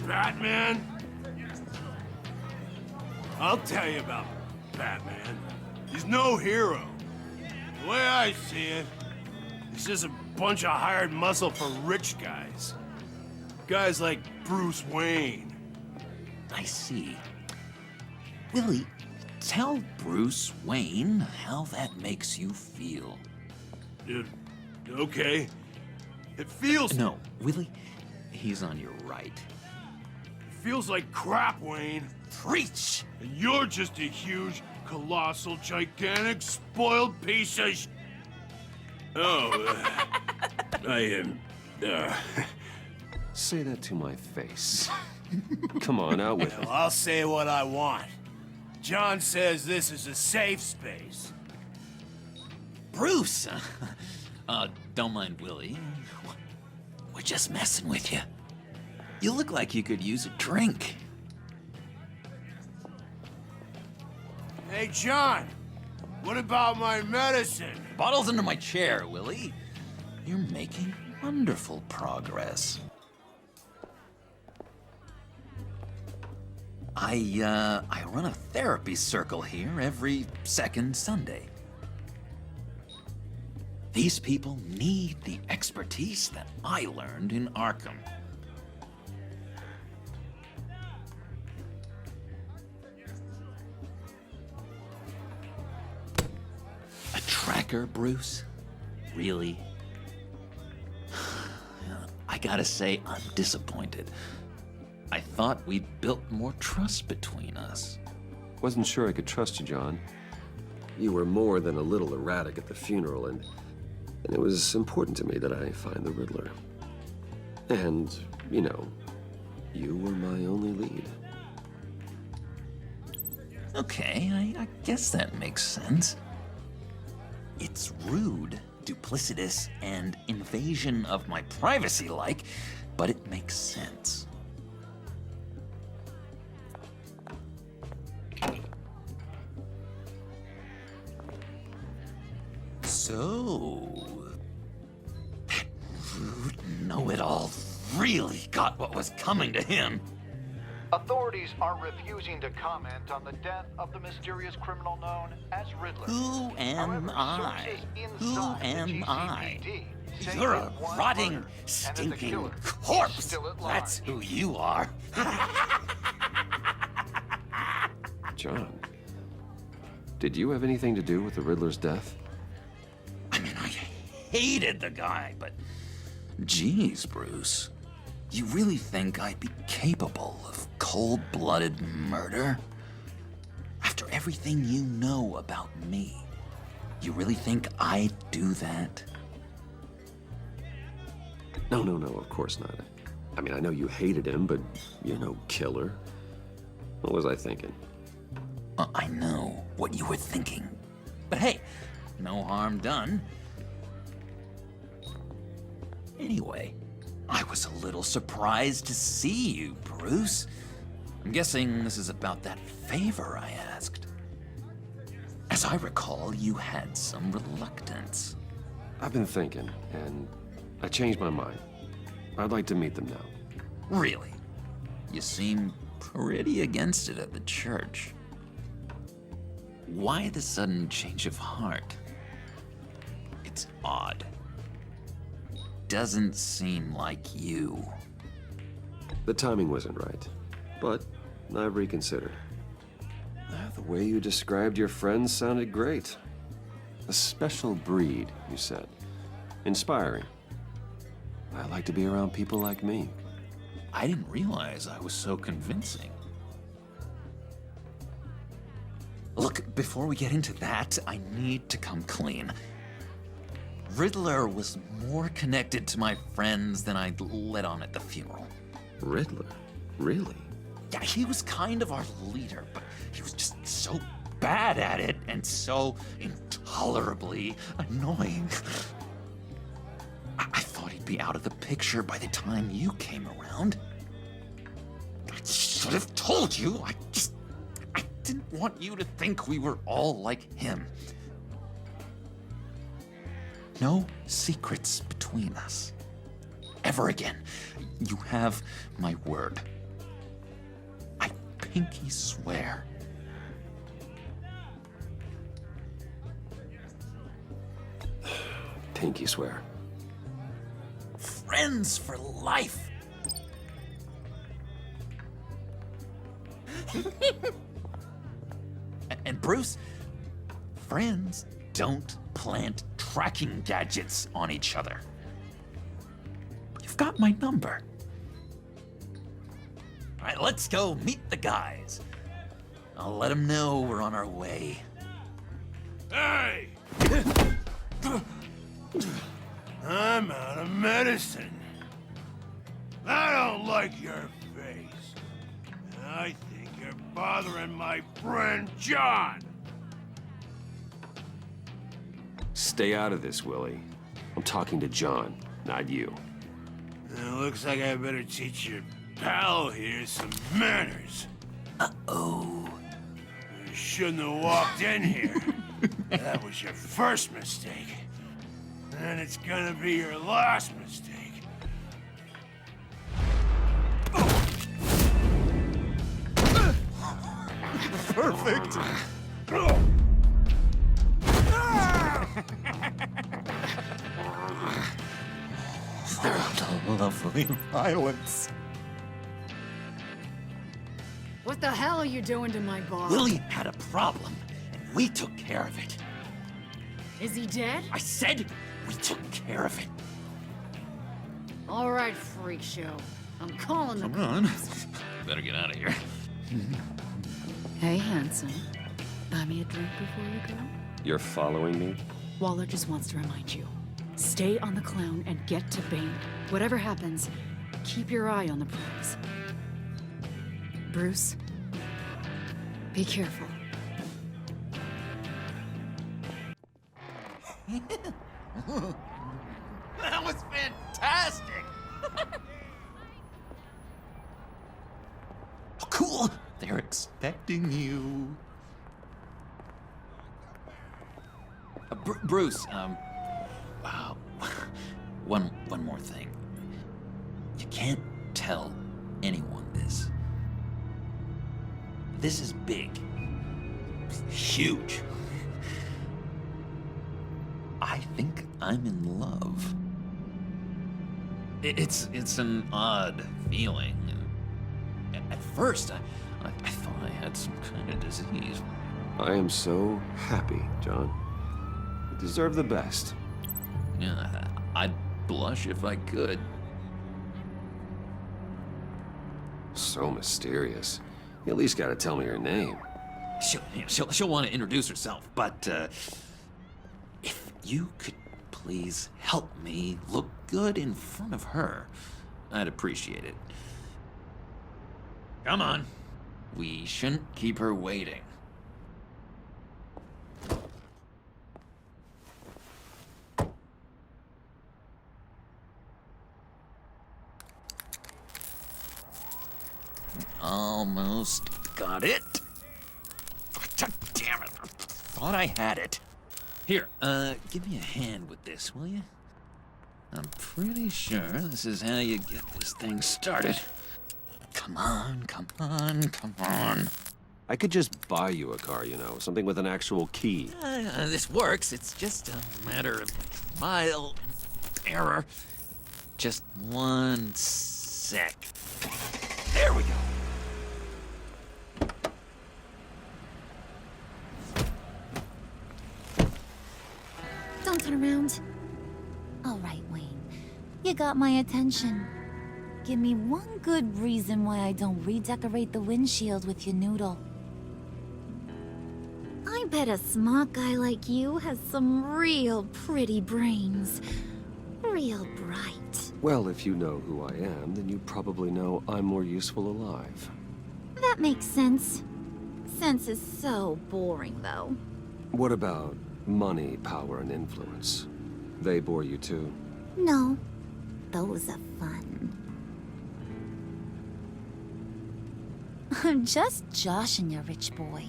Batman? I'll tell you about Batman. He's no hero. The way I see it, he's just a bunch of hired muscle for rich guys. Guys like Bruce Wayne. I see. Willie, tell Bruce Wayne how that makes you feel. Okay. It feels... No, Willie, he's on your right. Feels like crap, Wayne. Preach! And you're just a huge, colossal, gigantic, spoiled piece of sh... Oh, I am... Say that to my face. Come on, out with it. I'll say what I want. John says this is a safe space. Bruce! Don't mind Willie. We're just messing with you. You look like you could use a drink. Hey, John. What about my medicine? Bottle's under my chair, Willie. You're making wonderful progress. I run a therapy circle here every second Sunday. These people need the expertise that I learned in Arkham. A tracker, Bruce? Really? I gotta say, I'm disappointed. I thought we'd built more trust between us. Wasn't sure I could trust you, John. You were more than a little erratic at the funeral, and it was important to me that I find the Riddler. And, you know, you were my only lead. Okay, I guess that makes sense. It's rude, duplicitous, and invasion of my privacy-like, but it makes sense. So, that rude know-it-all really got what was coming to him. Authorities are refusing to comment on the death of the mysterious criminal known as Riddler. Who am I? Who am I? say You're that a one rotting, murder, and that the stinking killer is corpse. still at That's large. who you are. John, did you have anything to do with the Riddler's death? I mean, I hated the guy, but geez, Bruce, you really think I'd be capable of cold-blooded murder? After everything you know about me, you really think I'd do that? No, of course not. I mean, I know you hated him, but you're no killer. What was I thinking? I know what you were thinking. But hey, no harm done. Anyway, I was a little surprised to see you, Bruce. I'm guessing this is about that favor I asked. As I recall, you had some reluctance. I've been thinking, and I changed my mind. I'd like to meet them now. Really? You seem pretty against it at the church. Why the sudden change of heart? It's odd. Doesn't seem like you. The timing wasn't right, but I've reconsidered. The way you described your friends sounded great. A special breed, you said. Inspiring. I like to be around people like me. I didn't realize I was so convincing. Look, before we get into that, I need to come clean. Riddler was more connected to my friends than I'd let on at the funeral. Riddler? Really? Yeah, he was kind of our leader, but he was just so bad at it and so intolerably annoying. I thought he'd be out of the picture by the time you came around. I should have told you. I didn't want you to think we were all like him. No secrets between us. Ever again. You have my word. I pinky swear. Pinky swear. Friends for life. And Bruce, friends don't plant tracking gadgets on each other. You've got my number. All right, let's go meet the guys. I'll let them know we're on our way. Hey! I'm out of medicine. I don't like your face. And I think you're bothering my friend John. Stay out of this, Willie. I'm talking to John, not you. It looks like I better teach your pal here some manners. Uh-oh. You shouldn't have walked in here. That was your first mistake. And it's gonna be your last mistake. Perfect. The lovely violence. What the hell are you doing to my bar? Willie had a problem, and we took care of it. Is he dead? I said we took care of it. All right, freak show. I'm calling the... Come on. Better get out of here. Hey, handsome. Buy me a drink before you go? You're following me? Waller just wants to remind you. Stay on the clown and get to Bane. Whatever happens, keep your eye on the prize. Bruce, be careful. That was fantastic! Oh, cool! They're expecting you. Bruce, wow. One more thing. You can't tell anyone this. This is big. Huge. I think I'm in love. It's an odd feeling. At first, I thought I had some kind of disease. I am so happy, John. You deserve the best. Yeah, I'd blush if I could. So mysterious. You at least gotta tell me your name. She'll want to introduce herself, but if you could please help me look good in front of her, I'd appreciate it. Come on. We shouldn't keep her waiting. Almost got it. God damn it. I thought I had it. Here, give me a hand with this, will you? I'm pretty sure this is how you get this thing started. Come on, come on, come on. I could just buy you a car, you know, something with an actual key. This works. It's just a matter of trial and error. Just one sec. There we go. Don't turn around. All right, Wayne. You got my attention. Give me one good reason why I don't redecorate the windshield with your noodle. I I bet a smart guy like you has some real pretty brains. Real bright. Well, if you know who I am, then you probably know I'm more useful alive. That makes sense. Sense is so boring, though. What about money, power, and influence? They bore you too? No, those are fun. I'm just joshing you, rich boy.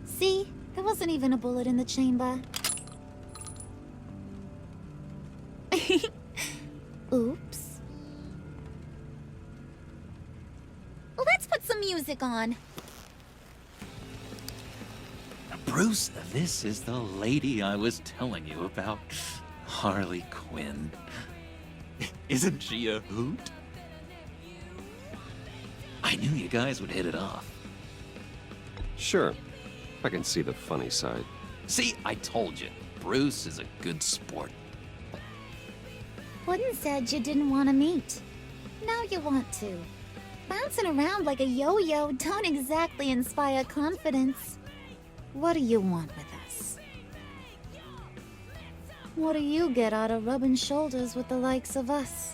See? There wasn't even a bullet in the chamber. Oops. Let's put some music on. Bruce, this is the lady I was telling you about. Harley Quinn. Isn't she a hoot? I knew you guys would hit it off. Sure. I can see the funny side. See, I told you. Bruce is a good sport. Wooden said you didn't want to meet. Now you want to. Bouncing around like a yo-yo don't exactly inspire confidence. What do you want with us? What do you get out of rubbing shoulders with the likes of us?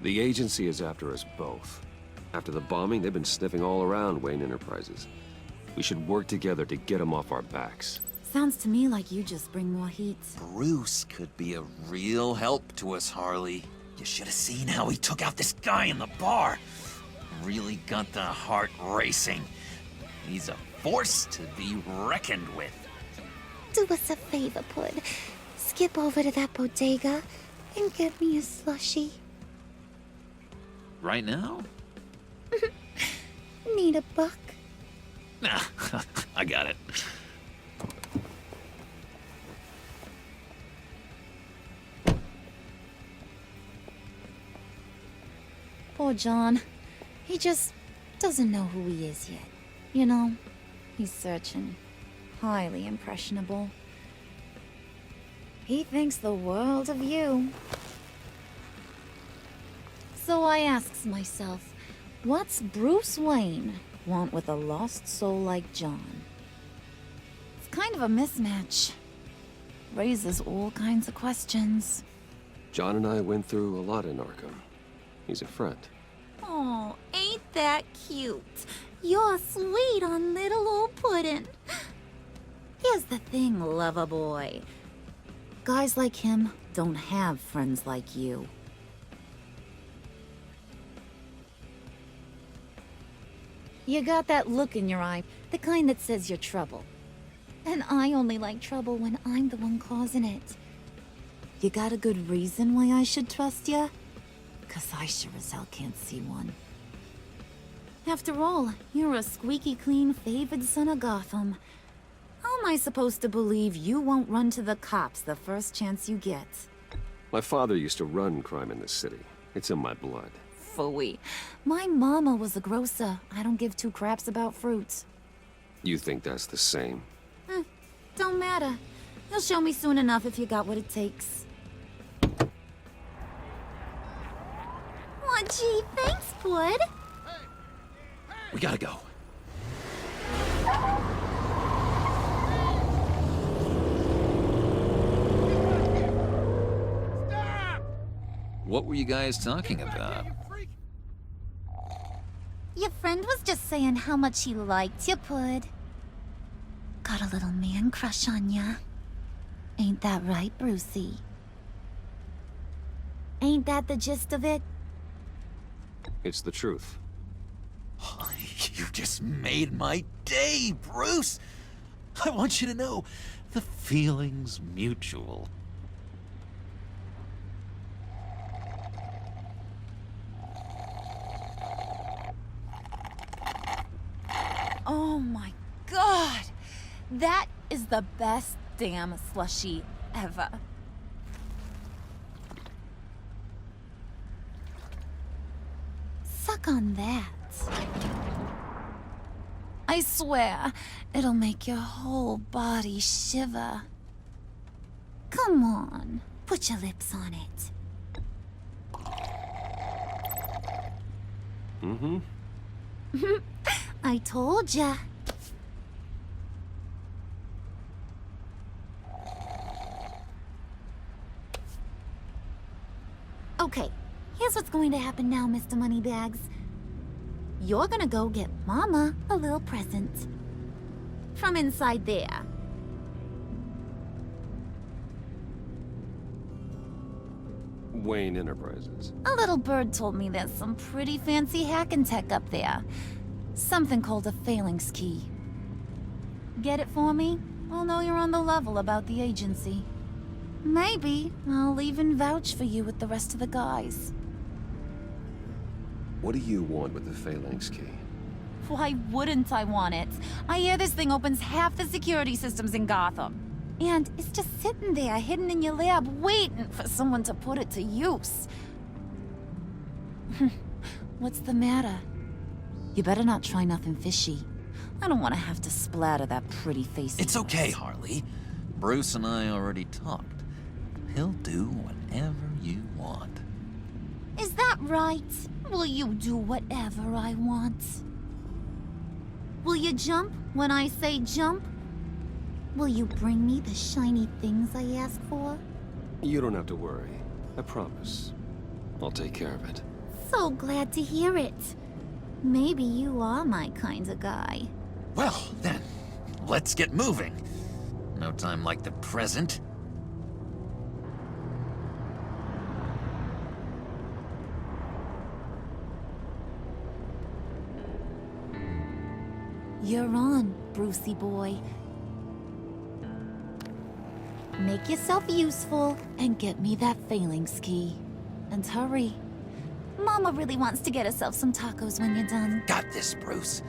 The agency is after us both. After the bombing, they've been sniffing all around Wayne Enterprises. We should work together to get them off our backs. Sounds to me like you just bring more heat. Bruce could be a real help to us, Harley. You should have seen how he took out this guy in the bar. Really got the heart racing. He's a force to be reckoned with. Do us a favor, Pud. Skip over to that bodega and get me a slushie. Right now? Need a buck? Nah, I got it. Poor John. He just doesn't know who he is yet. You know, he's searching. Highly impressionable. He thinks the world of you. So I asks myself, what's Bruce Wayne want with a lost soul like John? It's kind of a mismatch. Raises all kinds of questions. John and I went through a lot in Arkham. He's a friend. Oh, ain't that cute? You're sweet on little old puddin'. Here's the thing, lover boy. Guys like him don't have friends like you. You got that look in your eye, the kind that says you're trouble. And I only like trouble when I'm the one causing it. You got a good reason why I should trust you? 'Cause I sure as hell can't see one. After all, you're a squeaky clean favored son of Gotham. How am I supposed to believe you won't run to the cops the first chance you get? My father used to run crime in this city. It's in my blood. Phooey. My mama was a grocer. I don't give two craps about fruits. You think that's the same? Don't matter. You'll show me soon enough if you got what it takes. Aw, gee, thanks, Bud. We gotta go. What were you guys talking about? Your friend was just saying how much he liked you, Pud. Got a little man crush on ya. Ain't that right, Brucey? Ain't that the gist of it? It's the truth. You just made my day, Bruce. I want you to know, the feeling's mutual. Oh my god! That is the best damn slushie ever. Suck on that. I swear, it'll make your whole body shiver. Come on, put your lips on it. Mm-hmm. I told ya. Okay, here's what's going to happen now, Mr. Moneybags. You're gonna go get Mama a little present. From inside there. Wayne Enterprises. A little bird told me there's some pretty fancy hacking tech up there. Something called a phalanx key. Get it for me? I'll know you're on the level about the agency. Maybe I'll even vouch for you with the rest of the guys. What do you want with the phalanx key? Why wouldn't I want it? I hear this thing opens half the security systems in Gotham. And it's just sitting there, hidden in your lab, waiting for someone to put it to use. What's the matter? You better not try nothing fishy. I don't want to have to splatter that pretty face. It's okay, Harley. Bruce and I already talked. He'll do whatever you want. Is that right? Will you do whatever I want? Will you jump when I say jump? Will you bring me the shiny things I ask for? You don't have to worry. I promise. I'll take care of it. So glad to hear it. Maybe you are my kind of guy. Well, then, let's get moving. No time like the present. You're on, Brucey boy. Make yourself useful and get me that phalanx key. And hurry. Mama really wants to get herself some tacos when you're done. Got this, Bruce.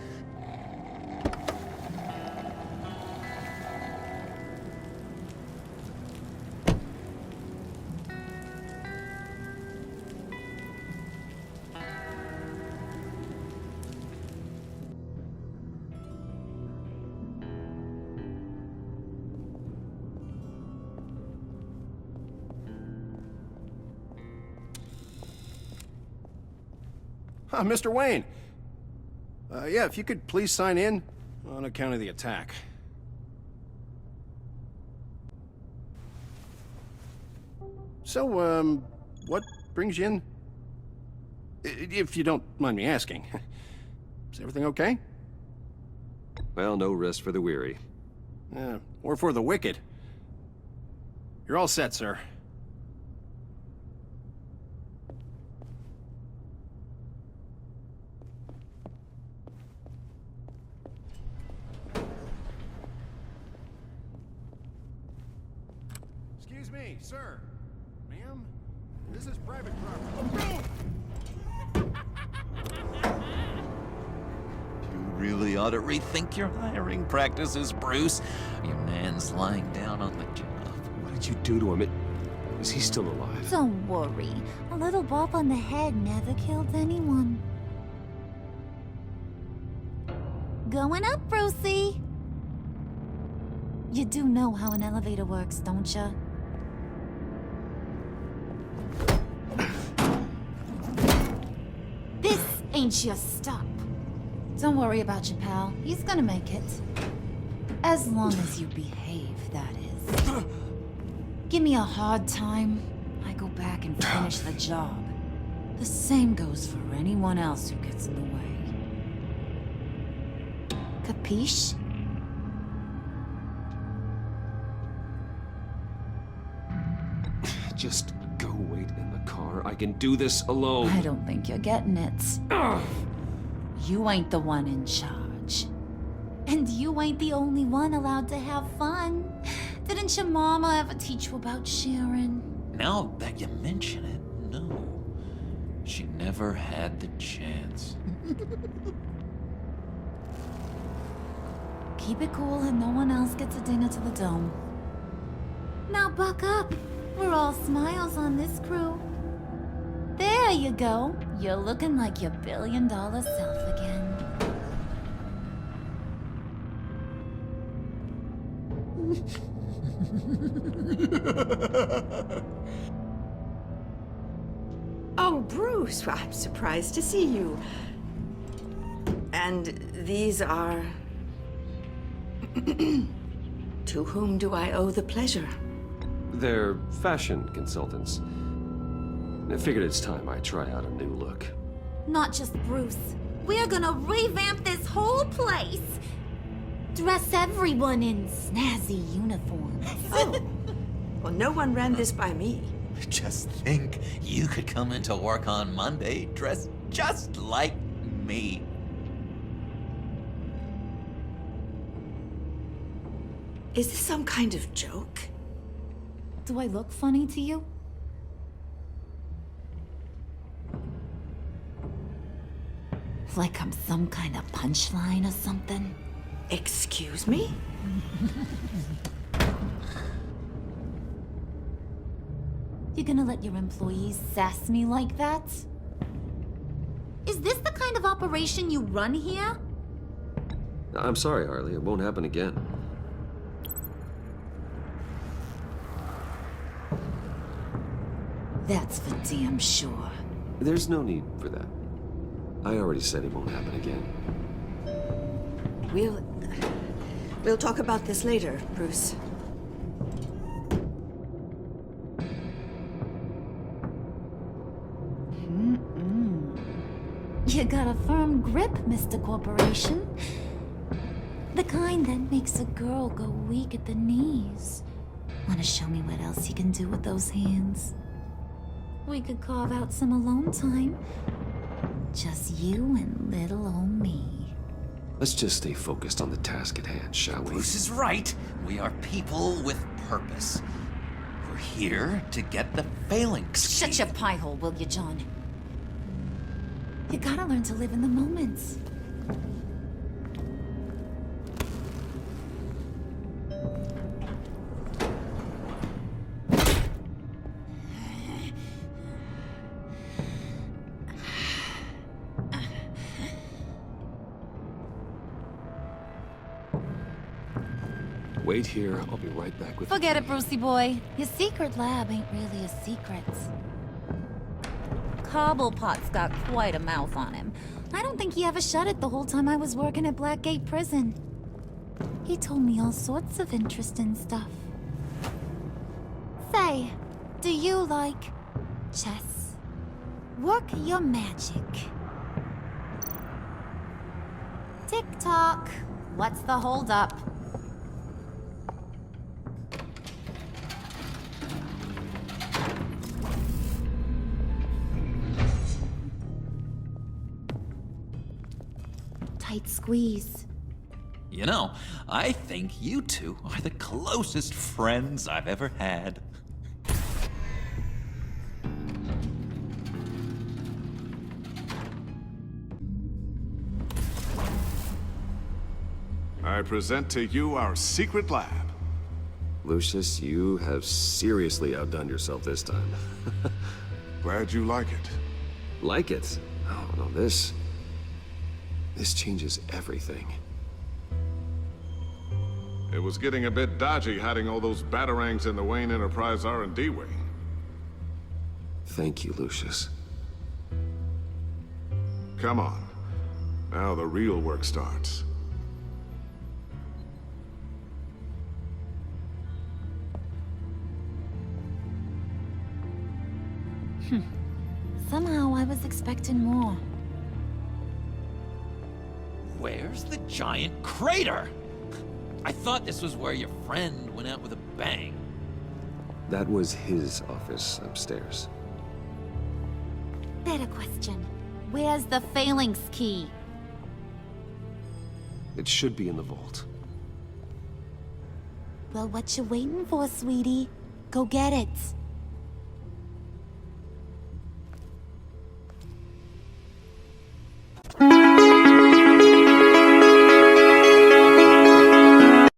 Mr. Wayne. Yeah, if you could please sign in on account of the attack. So, what brings you in? If you don't mind me asking. Is everything okay? Well, no rest for the weary. Or for the wicked. You're all set, sir. Excuse me, sir. Ma'am, this is private property. You really ought to rethink your hiring practices, Bruce. Your man's lying down on the job. What did you do to him? Is he still alive? Don't worry. A little bump on the head never killed anyone. Going up, Brucey. You do know how an elevator works, don't you? This ain't your stop. Don't worry about your pal. He's gonna make it. As long as you behave, that is. Give me a hard time, I go back and finish the job. The same goes for anyone else who gets in the way. Capiche? Just go wait in the car. I can do this alone. I don't think you're getting it. You ain't the one in charge. And you ain't the only one allowed to have fun. Didn't your mama ever teach you about sharing? Now that you mention it, no. She never had the chance. Keep it cool and no one else gets a dinner to the dome. Now buck up. We're all smiles on this crew. There you go. You're looking like your billion-dollar self again. Oh, Bruce, I'm surprised to see you. And these are... To whom do I owe the pleasure? They're fashion consultants. I figured it's time I try out a new look. Not just Bruce. We're gonna revamp this whole place. Dress everyone in snazzy uniforms. Oh. Well, no one ran this by me. Just think, you could come into work on Monday dressed just like me. Is this some kind of joke? Do I look funny to you? Like I'm some kind of punchline or something? Excuse me? You gonna let your employees sass me like that? Is this the kind of operation you run here? I'm sorry, Harley. It won't happen again. That's for damn sure. There's no need for that. I already said it won't happen again. We'll talk about this later, Bruce. You got a firm grip, Mr. Corporation. The kind that makes a girl go weak at the knees. Wanna show me what else you can do with those hands? We could carve out some alone time. Just you and little old me. Let's just stay focused on the task at hand, shall we? Bruce is right. We are people with purpose. We're here to get the phalanx. Shut your pie hole, will you, John? You gotta learn to live in the moment. Wait here. I'll be right back with you. Forget it, Brucey boy. Your secret lab ain't really a secret. Cobblepot's got quite a mouth on him. I don't think he ever shut it the whole time I was working at Blackgate Prison. He told me all sorts of interesting stuff. Say, do you like chess? Work your magic. Tick-tock. What's the holdup? Tight squeeze. You know, I think you two are the closest friends I've ever had. I present to you our secret lab. Lucius, you have seriously outdone yourself this time. Glad you like it. Like it? Oh, no, this changes everything. It was getting a bit dodgy hiding all those batarangs in the Wayne Enterprise R&D wing. Thank you, Lucius. Come on. Now the real work starts. Somehow I was expecting more. Where's the giant crater? I thought this was where your friend went out with a bang. That was his office upstairs. Better question. Where's the phalanx key? It should be in the vault. Well, what you waiting for, sweetie? Go get it.